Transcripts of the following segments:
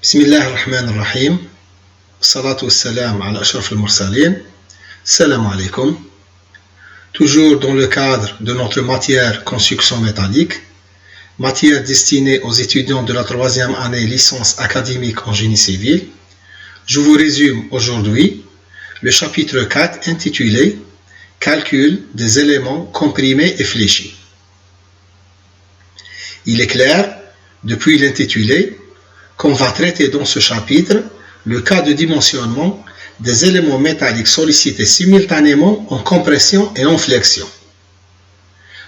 بسم الله الرحمن الرحيم والصلاة والسلام على أشرف المرسلين. Salam alaikum. Toujours dans le cadre de notre matière construction métallique, matière destinée aux étudiants de la troisième année licence académique en génie civil, je vous résume aujourd'hui le chapitre 4 intitulé Calcul des éléments comprimés et fléchis. Il est clair, depuis l'intitulé, qu'on va traiter dans ce chapitre le cas de dimensionnement des éléments métalliques sollicités simultanément en compression et en flexion.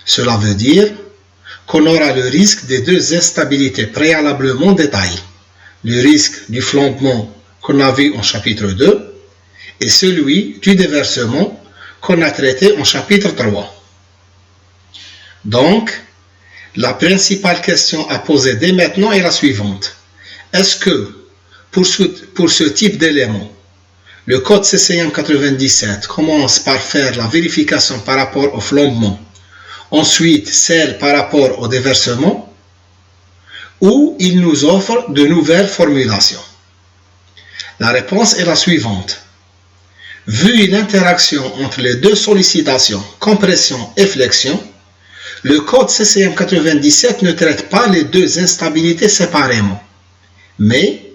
Cela veut dire qu'on aura le risque des deux instabilités préalablement détaillées, le risque du flambement qu'on a vu en chapitre 2 et celui du déversement qu'on a traité en chapitre 3. Donc, la principale question à poser dès maintenant est la suivante. Est-ce que, pour ce type d'élément, le code CCM 97 commence par faire la vérification par rapport au flambement, ensuite celle par rapport au déversement, ou il nous offre de nouvelles formulations? La réponse est la suivante. Vu l'interaction entre les deux sollicitations, compression et flexion, le code CCM 97 ne traite pas les deux instabilités séparément, mais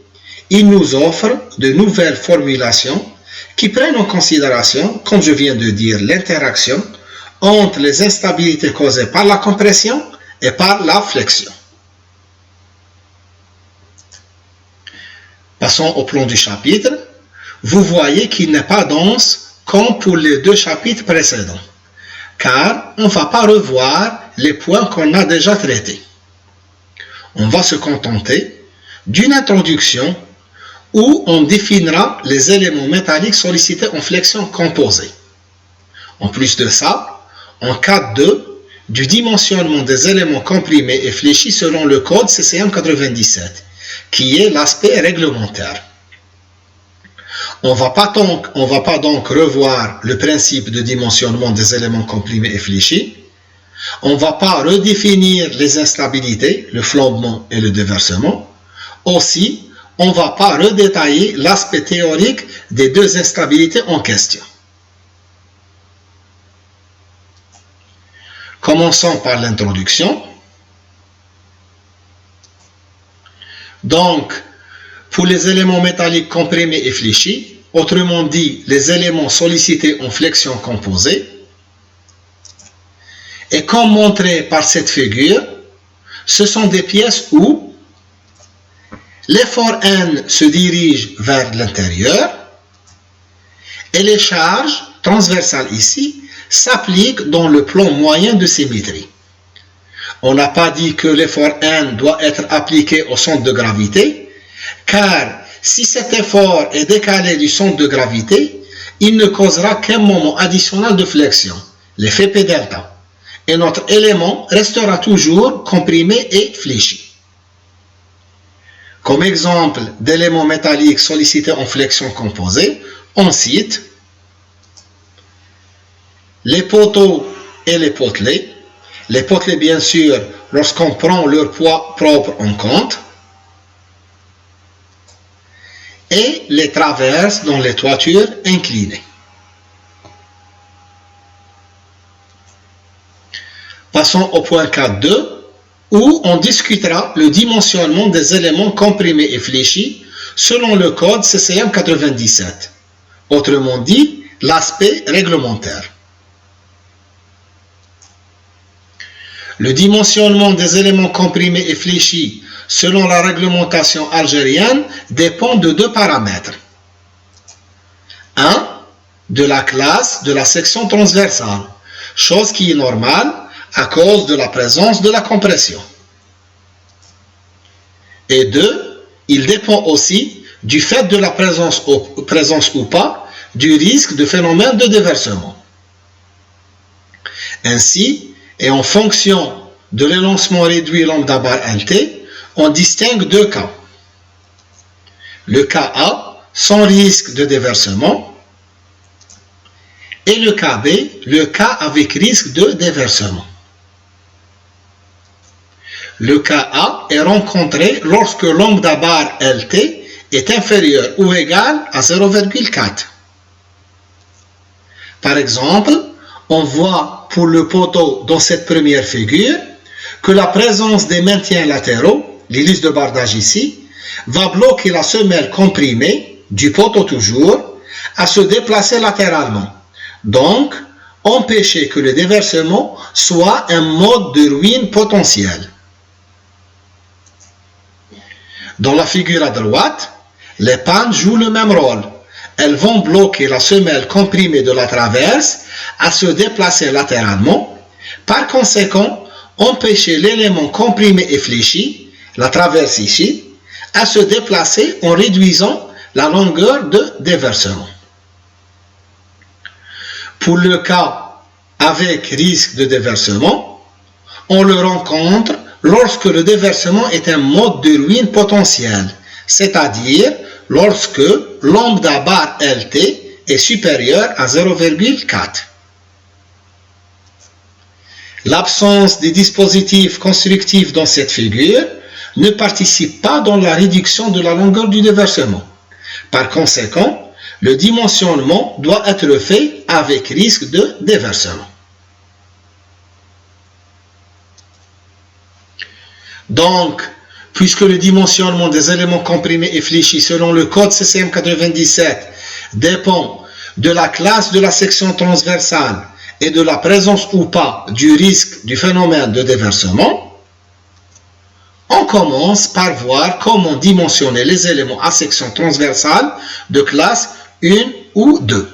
il nous offre de nouvelles formulations qui prennent en considération, comme je viens de dire, l'interaction entre les instabilités causées par la compression et par la flexion. Passons au plan du chapitre. Vous voyez qu'il n'est pas dense comme pour les deux chapitres précédents, car on ne va pas revoir les points qu'on a déjà traités. On va se contenter d'une introduction où on définira les éléments métalliques sollicités en flexion composée. En plus de ça, en cas 2, du dimensionnement des éléments comprimés et fléchis selon le code CCM 97, qui est l'aspect réglementaire. On va pas donc revoir le principe de dimensionnement des éléments comprimés et fléchis. On ne va pas redéfinir les instabilités, le flambement et le déversement. Aussi, on ne va pas redétailler l'aspect théorique des deux instabilités en question. Commençons par l'introduction. Donc, pour les éléments métalliques comprimés et fléchis, autrement dit, les éléments sollicités en flexion composée, et comme montré par cette figure, ce sont des pièces où l'effort N se dirige vers l'intérieur et les charges transversales ici s'appliquent dans le plan moyen de symétrie. On n'a pas dit que l'effort N doit être appliqué au centre de gravité, car si cet effort est décalé du centre de gravité, il ne causera qu'un moment additionnel de flexion, l'effet P delta, et notre élément restera toujours comprimé et fléchi. Comme exemple d'éléments métalliques sollicités en flexion composée, on cite les poteaux et les potelets. Les potelets, bien sûr, lorsqu'on prend leur poids propre en compte, et les traverses dans les toitures inclinées. Passons au point 4.2, où on discutera le dimensionnement des éléments comprimés et fléchis selon le code CCM 97, autrement dit, l'aspect réglementaire. Le dimensionnement des éléments comprimés et fléchis selon la réglementation algérienne dépend de deux paramètres. 1. De la classe de la section transversale, chose qui est normale à cause de la présence de la compression. Et 2. Il dépend aussi du fait de la présence ou pas du risque de phénomène de déversement. Ainsi, et en fonction de l'élancement réduit lambda bar LT, on distingue deux cas. Le cas A, sans risque de déversement, et le cas B, le cas avec risque de déversement. Le cas A est rencontré lorsque lambda bar LT est inférieur ou égal à 0,4. Par exemple, on voit pour le poteau dans cette première figure que la présence des maintiens latéraux, l'hélice de bardage ici, va bloquer la semelle comprimée du poteau toujours à se déplacer latéralement. Donc, empêcher que le déversement soit un mode de ruine potentiel. Dans la figure à droite, les pannes jouent le même rôle. Elles vont bloquer la semelle comprimée de la traverse à se déplacer latéralement. Par conséquent, empêcher l'élément comprimé et fléchi, la traverse ici, à se déplacer en réduisant la longueur de déversement. Pour le cas avec risque de déversement, on le rencontre lorsque le déversement est un mode de ruine potentiel, c'est-à-dire lorsque lambda bar LT est supérieur à 0,4. L'absence des dispositifs constructifs dans cette figure ne participe pas dans la réduction de la longueur du déversement. Par conséquent, le dimensionnement doit être fait avec risque de déversement. Donc, puisque le dimensionnement des éléments comprimés et fléchis selon le code CCM 97 dépend de la classe de la section transversale et de la présence ou pas du risque du phénomène de déversement, on commence par voir comment dimensionner les éléments à section transversale de classe 1 ou 2.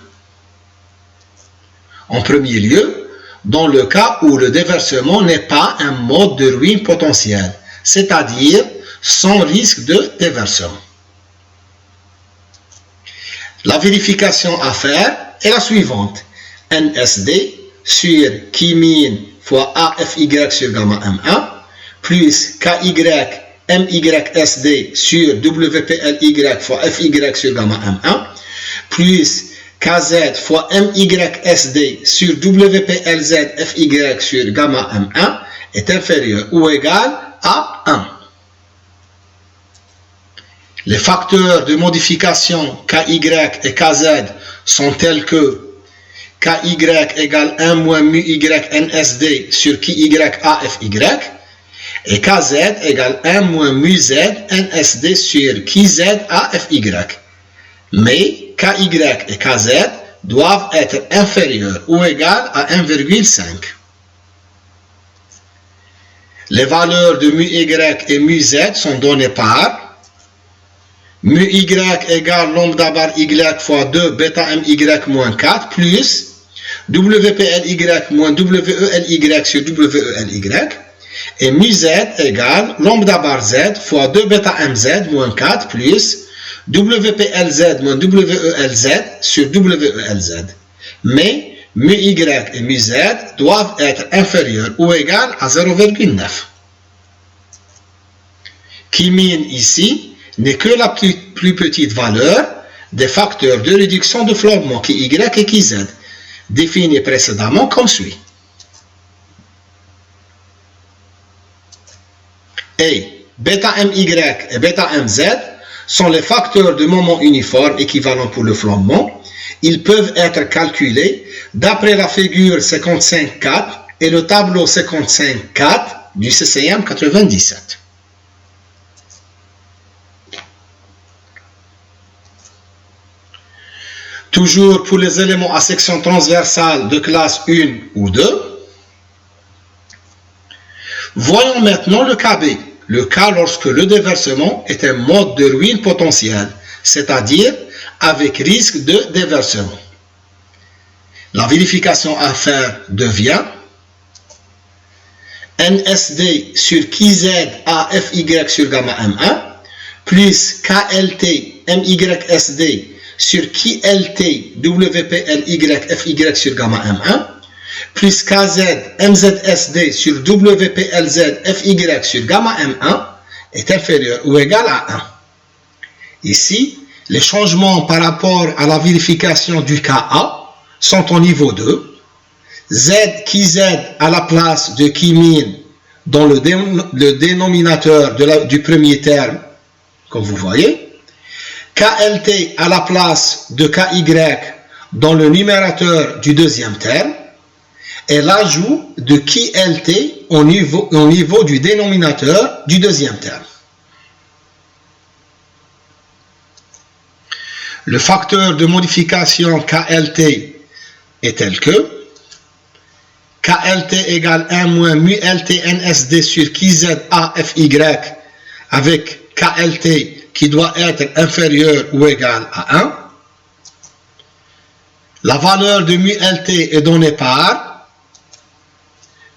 En premier lieu, dans le cas où le déversement n'est pas un mode de ruine potentiel, c'est-à-dire sans risque de déversement. La vérification à faire est la suivante. NSD sur Kimin fois AFY sur gamma M1 plus KY MYSD sur WPLY fois FY sur gamma M1 plus KZ fois MYSD sur WPLZ FY sur gamma M1 est inférieur ou égal à 1. Les facteurs de modification KY et KZ sont tels que KY égale 1 moins mu Y NSD sur KY AFY et KZ égale 1 moins mu Z NSD sur KZ AFY. Mais KY et KZ doivent être inférieurs ou égales à 1,5. Les valeurs de mu Y et mu Z sont données par mu Y égale lambda bar Y fois 2 bêta MY moins 4 plus WPLY moins WELY sur WELY et mu Z égale lambda bar Z fois 2 bêta MZ moins 4 plus WPLZ moins WELZ sur WELZ. Mais mu Y et mu Z doivent être inférieurs ou égales à 0,9. Qui min ici n'est que la plus petite valeur des facteurs de réduction de flottement qui Y et qui Z, définis précédemment comme suit. Et bêta MY et bêta MZ sont les facteurs de moment uniforme équivalents pour le flottement. Ils peuvent être calculés d'après la figure 55.4 et le tableau 55.4 du CCM 97. Toujours pour les éléments à section transversale de classe 1 ou 2. Voyons maintenant le cas B, le cas lorsque le déversement est un mode de ruine potentiel, c'est-à-dire avec risque de déversement. La vérification à faire devient NSD sur KZ AFY sur gamma M1 plus KLT MYSD sur KLT WPLY FY sur gamma M1 plus KZ MZSD sur WPLZ FY sur gamma M1 est inférieur ou égal à 1. Ici, les changements par rapport à la vérification du cas A sont au niveau 2. Z qui Z à la place de qui min dans le dénominateur du premier terme, comme vous voyez, KLT à la place de KY dans le numérateur du deuxième terme, et l'ajout de KLT au niveau du dénominateur du deuxième terme. Le facteur de modification KLT est tel que KLT égale 1 moins mu LT NSD sur KZAFY avec KLT qui doit être inférieur ou égal à 1. La valeur de mu LT est donnée par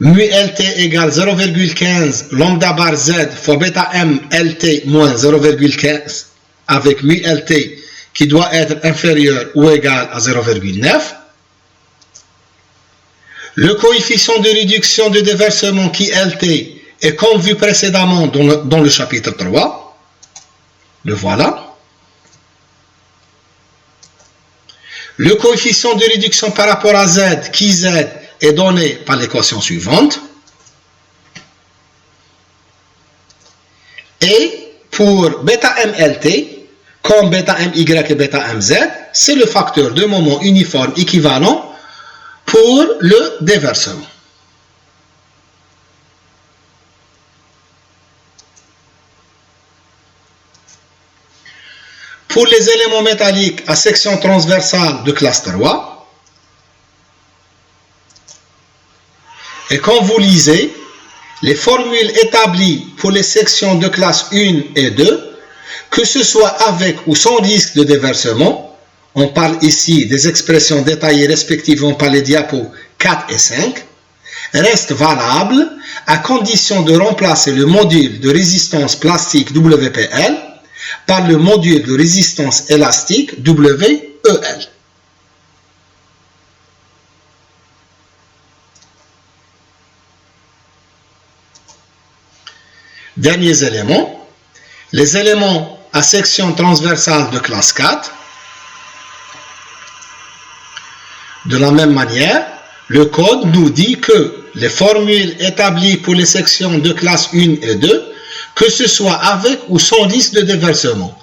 mu LT égale 0,15 lambda bar Z fois bêta M LT moins 0,15 avec mu LT qui doit être inférieur ou égal à 0,9. Le coefficient de réduction de déversement qui LT est comme vu précédemment dans le chapitre 3. Le voilà. Le coefficient de réduction par rapport à Z, qui Z, est donné par l'équation suivante. Et pour bêta MLT, comme bêta MY et bêta MZ, c'est le facteur de moment uniforme équivalent pour le déversement. Pour les éléments métalliques à section transversale de classe 3, et quand vous lisez les formules établies pour les sections de classe 1 et 2, que ce soit avec ou sans risque de déversement, on parle ici des expressions détaillées respectivement par les diapos 4 et 5, reste valable à condition de remplacer le module de résistance plastique WPL par le module de résistance élastique WEL. Derniers éléments, les éléments à section transversale de classe 4. De la même manière, le code nous dit que les formules établies pour les sections de classe 1 et 2, que ce soit avec ou sans risque de déversement,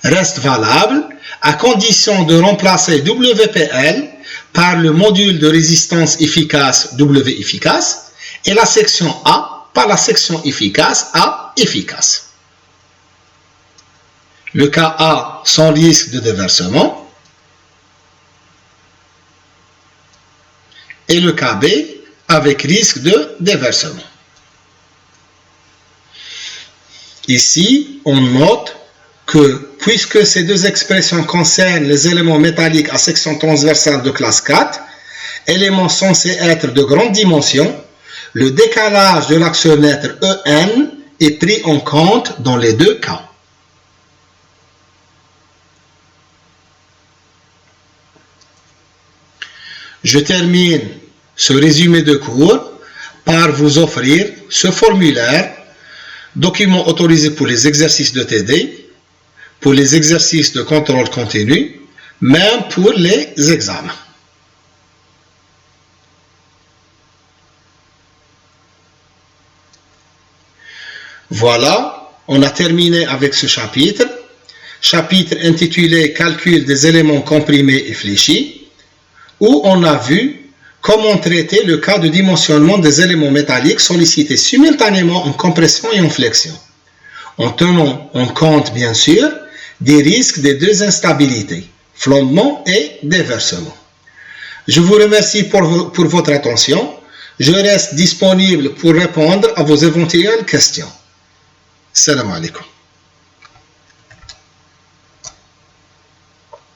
restent valables à condition de remplacer WPL par le module de résistance efficace W efficace et la section A par la section efficace A efficace. Le cas A sans risque de déversement et le cas B avec risque de déversement. Ici, on note que puisque ces deux expressions concernent les éléments métalliques à section transversale de classe 4, éléments censés être de grande dimension, le décalage de l'axomètre EN est pris en compte dans les deux cas. Je termine ce résumé de cours par vous offrir ce formulaire, document autorisé pour les exercices de TD, pour les exercices de contrôle continu, même pour les examens. Voilà, on a terminé avec ce chapitre intitulé « Calcul des éléments comprimés et fléchis », où on a vu comment traiter le cas de dimensionnement des éléments métalliques sollicités simultanément en compression et en flexion, en tenant en compte bien sûr des risques des deux instabilités, flambement et déversement. Je vous remercie pour votre attention. Je reste disponible pour répondre à vos éventuelles questions. Salam alaikum.